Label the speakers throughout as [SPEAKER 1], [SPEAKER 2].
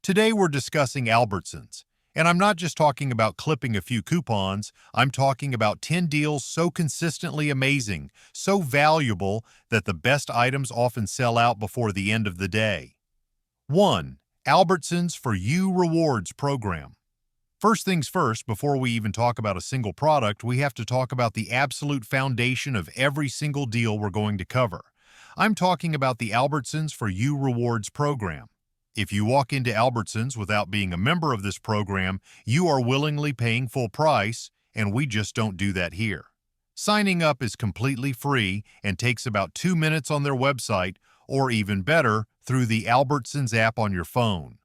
[SPEAKER 1] Today we're discussing Albertsons, and I'm not just talking about clipping a few coupons, I'm talking about 10 deals so consistently amazing, so valuable that the best items often sell out before the end of the day. 1. Albertsons For You Rewards Program. First things first, before we even talk about a single product, we have to talk about the absolute foundation of every single deal we're going to cover. I'm talking about the Albertsons For You Rewards Program. If you walk into Albertsons without being a member of this program, you are willingly paying full price, and we just don't do that here. Signing up is completely free and takes about 2 minutes on their website, or even better, through the Albertsons app on your phone.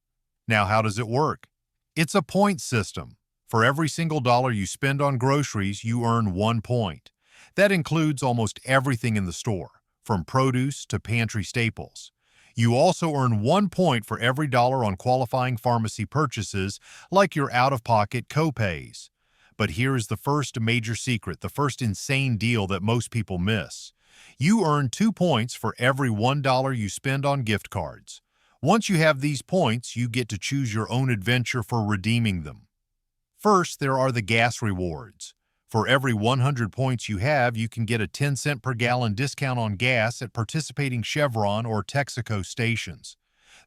[SPEAKER 1] Now, how does it work? It's a point system. For every single dollar you spend on groceries, you earn 1 point. That includes almost everything in the store, from produce to pantry staples. You also earn 1 point for every dollar on qualifying pharmacy purchases, like your out-of-pocket copays. But here is the first major secret, the first insane deal that most people miss. You earn 2 points for every $1 you spend on gift cards. Once you have these points, you get to choose your own adventure for redeeming them. First, there are the gas rewards. For every 100 points you have, you can get a 10-cent per gallon discount on gas at participating Chevron or Texaco stations.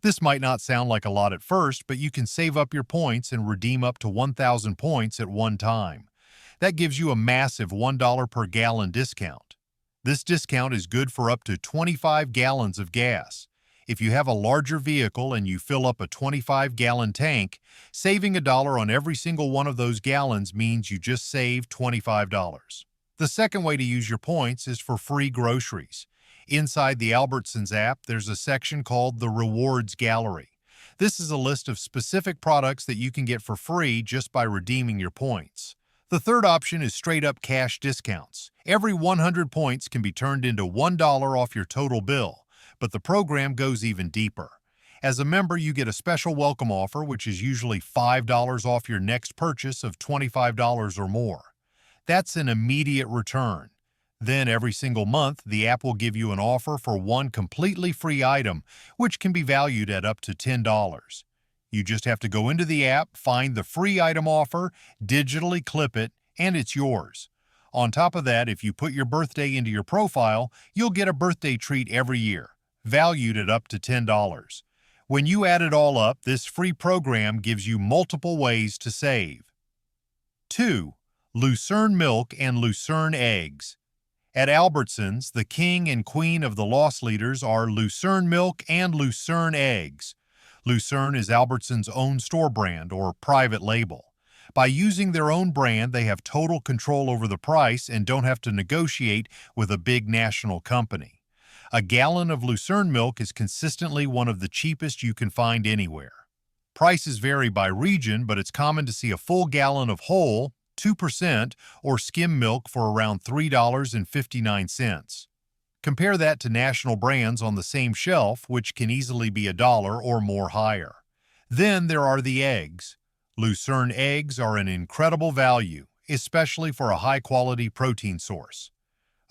[SPEAKER 1] This might not sound like a lot at first, but you can save up your points and redeem up to 1,000 points at one time. That gives you a massive $1 per gallon discount. This discount is good for up to 25 gallons of gas. If you have a larger vehicle and you fill up a 25-gallon tank, saving $1 on every single one of those gallons means you just saved $25. The second way to use your points is for free groceries. Inside the Albertsons app, there's a section called the Rewards Gallery. This is a list of specific products that you can get for free just by redeeming your points. The third option is straight-up cash discounts. Every 100 points can be turned into $1 off your total bill. But the program goes even deeper. As a member, you get a special welcome offer, which is usually $5 off your next purchase of $25 or more. That's an immediate return. Then every single month, the app will give you an offer for one completely free item, which can be valued at up to $10. You just have to go into the app, find the free item offer, digitally clip it, and it's yours. On top of that, if you put your birthday into your profile, you'll get a birthday treat every year, valued at up to $10. When you add it all up, this free program gives you multiple ways to save. 2. Lucerne Milk and Lucerne Eggs. At Albertsons, the king and queen of the loss leaders are Lucerne Milk and Lucerne Eggs. Lucerne is Albertsons' own store brand or private label. By using their own brand, they have total control over the price and don't have to negotiate with a big national company. A gallon of Lucerne milk is consistently one of the cheapest you can find anywhere. Prices vary by region, but it's common to see a full gallon of whole, 2%, or skim milk for around $3.59. Compare that to national brands on the same shelf, which can easily be $1 or more higher. Then there are the eggs. Lucerne eggs are an incredible value, especially for a high-quality protein source.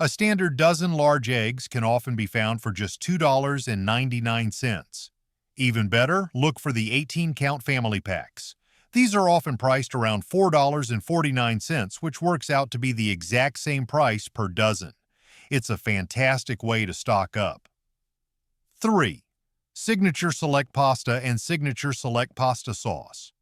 [SPEAKER 1] A standard dozen large eggs can often be found for just $2.99. Even better, look for the 18-count family packs. These are often priced around $4.49, which works out to be the exact same price per dozen. It's a fantastic way to stock up. 3. Signature Select Pasta and Signature Select Pasta Sauce.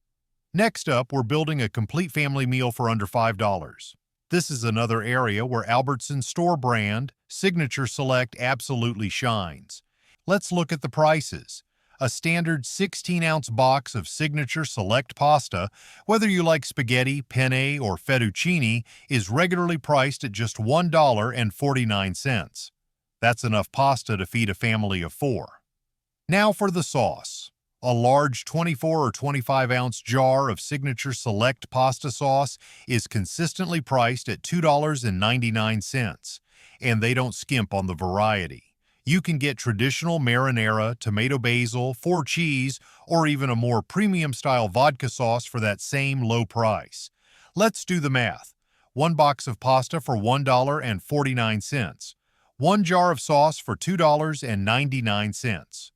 [SPEAKER 1] Next up, we're building a complete family meal for under $5. This is another area where Albertsons store brand, Signature Select, absolutely shines. Let's look at the prices. A standard 16-ounce box of Signature Select pasta, whether you like spaghetti, penne, or fettuccine, is regularly priced at just $1.49. That's enough pasta to feed a family of 4. Now for the sauce. A large 24 or 25-ounce jar of Signature Select pasta sauce is consistently priced at $2.99, and they don't skimp on the variety. You can get traditional marinara, tomato basil, 4 cheese, or even a more premium-style vodka sauce for that same low price. Let's do the math. 1 box of pasta for $1.49. 1 jar of sauce for $2.99.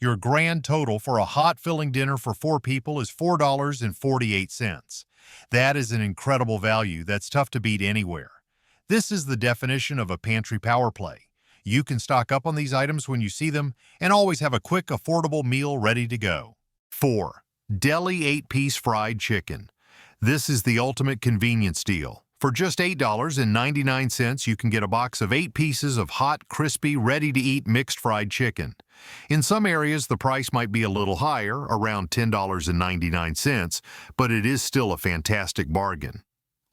[SPEAKER 1] Your grand total for a hot filling dinner for 4 people is $4.48. That is an incredible value that's tough to beat anywhere. This is the definition of a pantry power play. You can stock up on these items when you see them and always have a quick, affordable meal ready to go. 4. Deli 8-piece fried chicken. This is the ultimate convenience deal. For just $8.99, you can get a box of 8 pieces of hot, crispy, ready-to-eat mixed fried chicken. In some areas, the price might be a little higher, around $10.99, but it is still a fantastic bargain.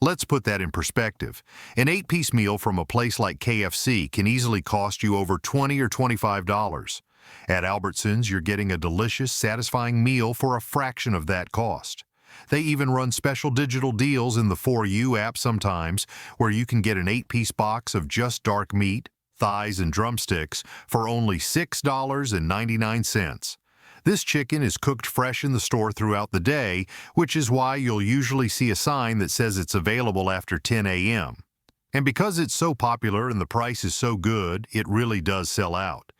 [SPEAKER 1] Let's put that in perspective. An 8-piece meal from a place like KFC can easily cost you over $20 or $25. At Albertsons, you're getting a delicious, satisfying meal for a fraction of that cost. They even run special digital deals in the 4U app sometimes, where you can get an 8-piece box of just dark meat, thighs, and drumsticks for only $6.99. This chicken is cooked fresh in the store throughout the day, which is why you'll usually see a sign that says it's available after 10 a.m. And because it's so popular and the price is so good, it really does sell out.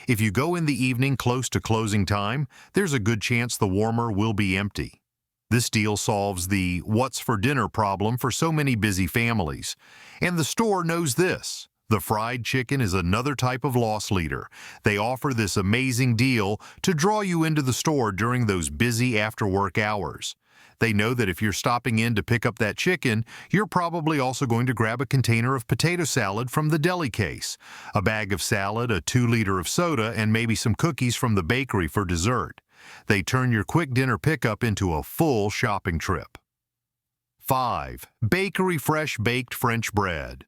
[SPEAKER 1] If you go in the evening close to closing time, there's a good chance the warmer will be empty. This deal solves the what's for dinner problem for so many busy families. And the store knows this. The fried chicken is another type of loss leader. They offer this amazing deal to draw you into the store during those busy after-work hours. They know that if you're stopping in to pick up that chicken, you're probably also going to grab a container of potato salad from the deli case, a bag of salad, a 2-liter of soda, and maybe some cookies from the bakery for dessert. They turn your quick dinner pickup into a full shopping trip. 5. Bakery Fresh Baked French Bread.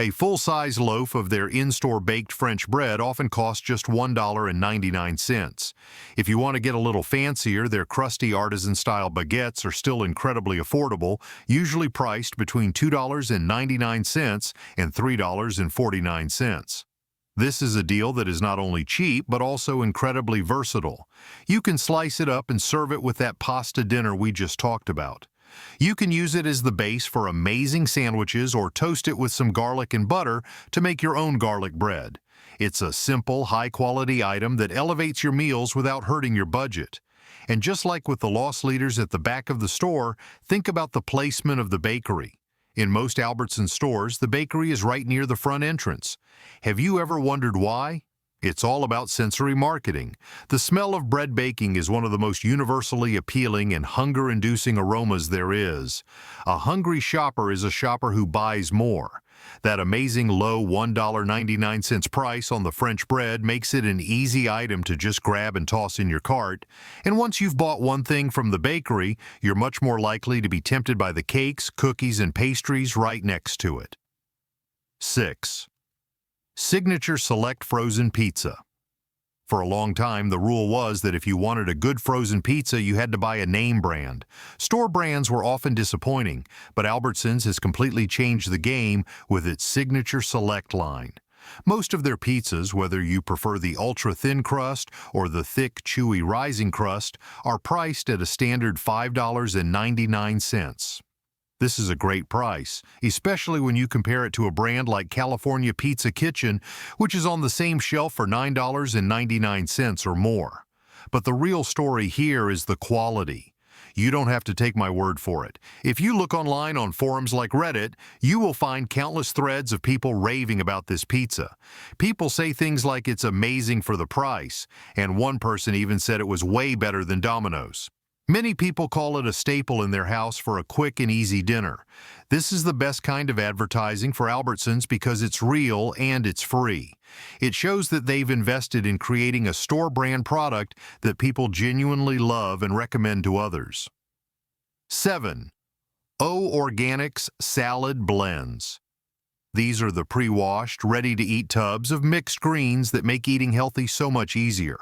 [SPEAKER 1] A full-size loaf of their in-store baked French bread often costs just $1.99. If you want to get a little fancier, their crusty artisan-style baguettes are still incredibly affordable, usually priced between $2.99 and $3.49. This is a deal that is not only cheap, but also incredibly versatile. You can slice it up and serve it with that pasta dinner we just talked about. You can use it as the base for amazing sandwiches or toast it with some garlic and butter to make your own garlic bread. It's a simple, high-quality item that elevates your meals without hurting your budget. And just like with the loss leaders at the back of the store, think about the placement of the bakery. In most Albertsons stores, the bakery is right near the front entrance. Have you ever wondered why? It's all about sensory marketing. The smell of bread baking is one of the most universally appealing and hunger-inducing aromas there is. A hungry shopper is a shopper who buys more. That amazing low $1.99 price on the French bread makes it an easy item to just grab and toss in your cart. And once you've bought one thing from the bakery, you're much more likely to be tempted by the cakes, cookies, and pastries right next to it. 6. Signature Select Frozen Pizza. For a long time, the rule was that if you wanted a good frozen pizza, you had to buy a name brand. Store brands were often disappointing, but Albertsons has completely changed the game with its Signature Select line. Most of their pizzas, whether you prefer the ultra-thin crust or the thick, chewy rising crust, are priced at a standard $5.99. This is a great price, especially when you compare it to a brand like California Pizza Kitchen, which is on the same shelf for $9.99 or more. But the real story here is the quality. You don't have to take my word for it. If you look online on forums like Reddit, you will find countless threads of people raving about this pizza. People say things like it's amazing for the price, and one person even said it was way better than Domino's. Many people call it a staple in their house for a quick and easy dinner. This is the best kind of advertising for Albertsons because it's real and it's free. It shows that they've invested in creating a store brand product that people genuinely love and recommend to others. 7. O Organics Salad Blends. These are the pre-washed, ready-to-eat tubs of mixed greens that make eating healthy so much easier.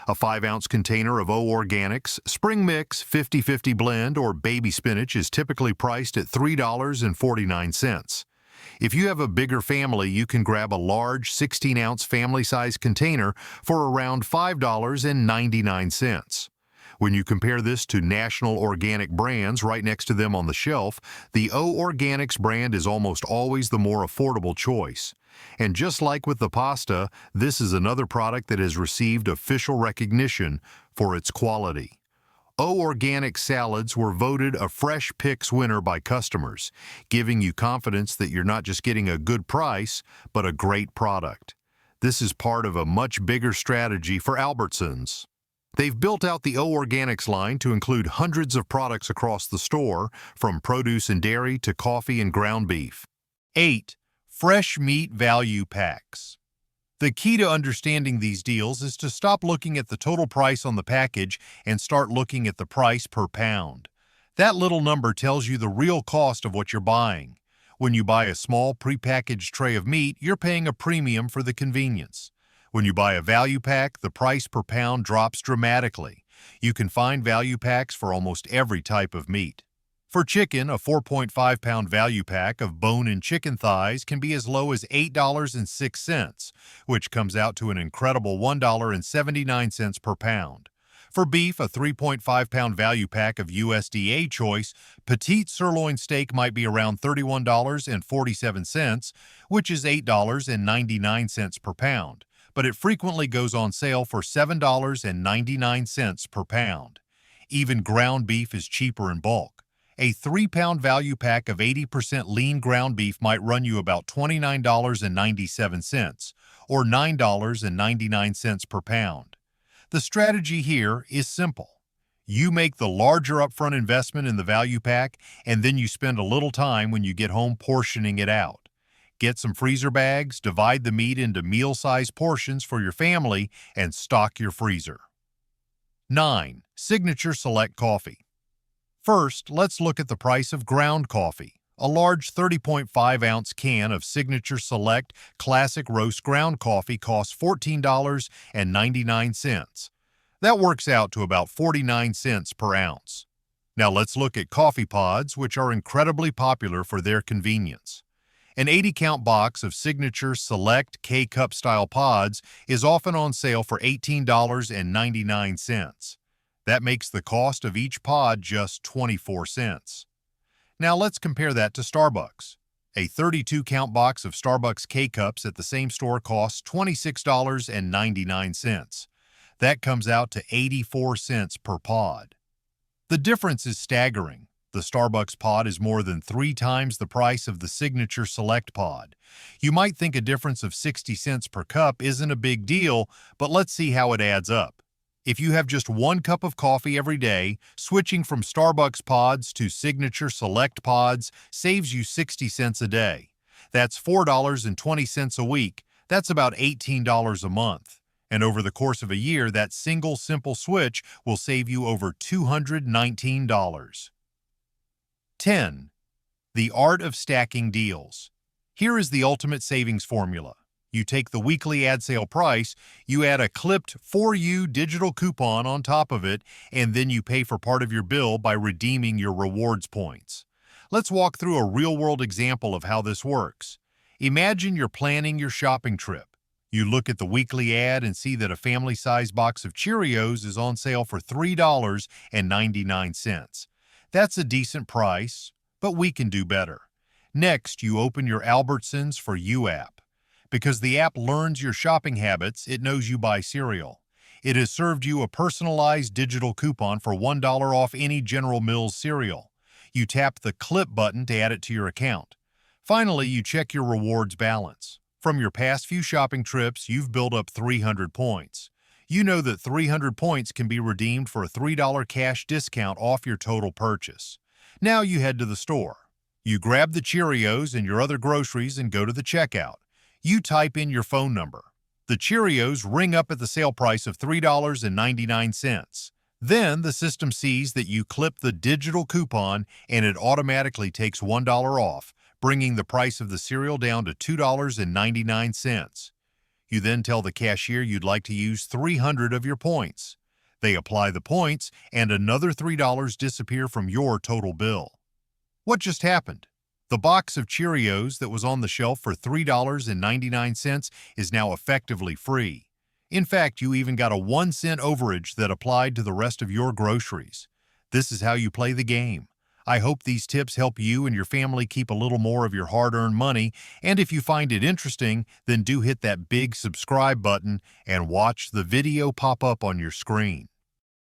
[SPEAKER 1] A 5-ounce container of O Organics Spring Mix 50-50 Blend or Baby Spinach is typically priced at $3.49. If you have a bigger family, you can grab a large 16-ounce family-size container for around $5.99. When you compare this to national organic brands right next to them on the shelf, the O Organics brand is almost always the more affordable choice. And just like with the pasta, this is another product that has received official recognition for its quality. O Organic salads were voted a Fresh Picks winner by customers, giving you confidence that you're not just getting a good price, but a great product. This is part of a much bigger strategy for Albertsons. They've built out the O Organics line to include hundreds of products across the store, from produce and dairy to coffee and ground beef. 8. Fresh meat value packs. The key to understanding these deals is to stop looking at the total price on the package and start looking at the price per pound. That little number tells you the real cost of what you're buying. When you buy a small prepackaged tray of meat, you're paying a premium for the convenience. When you buy a value pack, the price per pound drops dramatically. You can find value packs for almost every type of meat. For chicken, a 4.5-pound value pack of bone-in chicken thighs can be as low as $8.06, which comes out to an incredible $1.79 per pound. For beef, a 3.5-pound value pack of USDA choice petite sirloin steak might be around $31.47, which is $8.99 per pound, but it frequently goes on sale for $7.99 per pound. Even ground beef is cheaper in bulk. A 3-pound value pack of 80% lean ground beef might run you about $29.97, or $9.99 per pound. The strategy here is simple. You make the larger upfront investment in the value pack, and then you spend a little time when you get home portioning it out. Get some freezer bags, divide the meat into meal-sized portions for your family, and stock your freezer. 9. Signature Select Coffee. First, let's look at the price of ground coffee. A large 30.5-ounce can of Signature Select Classic Roast ground coffee costs $14.99. That works out to about 49 cents per ounce. Now let's look at coffee pods, which are incredibly popular for their convenience. An 80-count box of Signature Select K-Cup style pods is often on sale for $18.99. That makes the cost of each pod just 24 cents. Now let's compare that to Starbucks. A 32-count box of Starbucks K-Cups at the same store costs $26.99. That comes out to 84 cents per pod. The difference is staggering. The Starbucks pod is more than 3 times the price of the Signature Select pod. You might think a difference of 60 cents per cup isn't a big deal, but let's see how it adds up. If you have just 1 cup of coffee every day, switching from Starbucks pods to Signature Select pods saves you 60 cents a day. That's $4.20 a week. That's about $18 a month. And over the course of a year, that single simple switch will save you over $219. 10. The art of stacking deals. Here is the ultimate savings formula. You take the weekly ad sale price, you add a clipped For You digital coupon on top of it, and then you pay for part of your bill by redeeming your rewards points. Let's walk through a real-world example of how this works. Imagine you're planning your shopping trip. You look at the weekly ad and see that a family-sized box of Cheerios is on sale for $3.99. That's a decent price, but we can do better. Next, you open your Albertsons For You app. Because the app learns your shopping habits, it knows you buy cereal. It has served you a personalized digital coupon for $1 off any General Mills cereal. You tap the Clip button to add it to your account. Finally, you check your rewards balance. From your past few shopping trips, you've built up 300 points. You know that 300 points can be redeemed for a $3 cash discount off your total purchase. Now you head to the store. You grab the Cheerios and your other groceries and go to the checkout. You type in your phone number. The Cheerios ring up at the sale price of $3.99. Then the system sees that you clip the digital coupon and it automatically takes $1 off, bringing the price of the cereal down to $2.99. You then tell the cashier you'd like to use 300 of your points. They apply the points and another $3 disappear from your total bill. What just happened? The box of Cheerios that was on the shelf for $3.99 is now effectively free. In fact, you even got a 1-cent overage that applied to the rest of your groceries. This is how you play the game. I hope these tips help you and your family keep a little more of your hard-earned money, and if you find it interesting, then do hit that big subscribe button and watch the video pop up on your screen.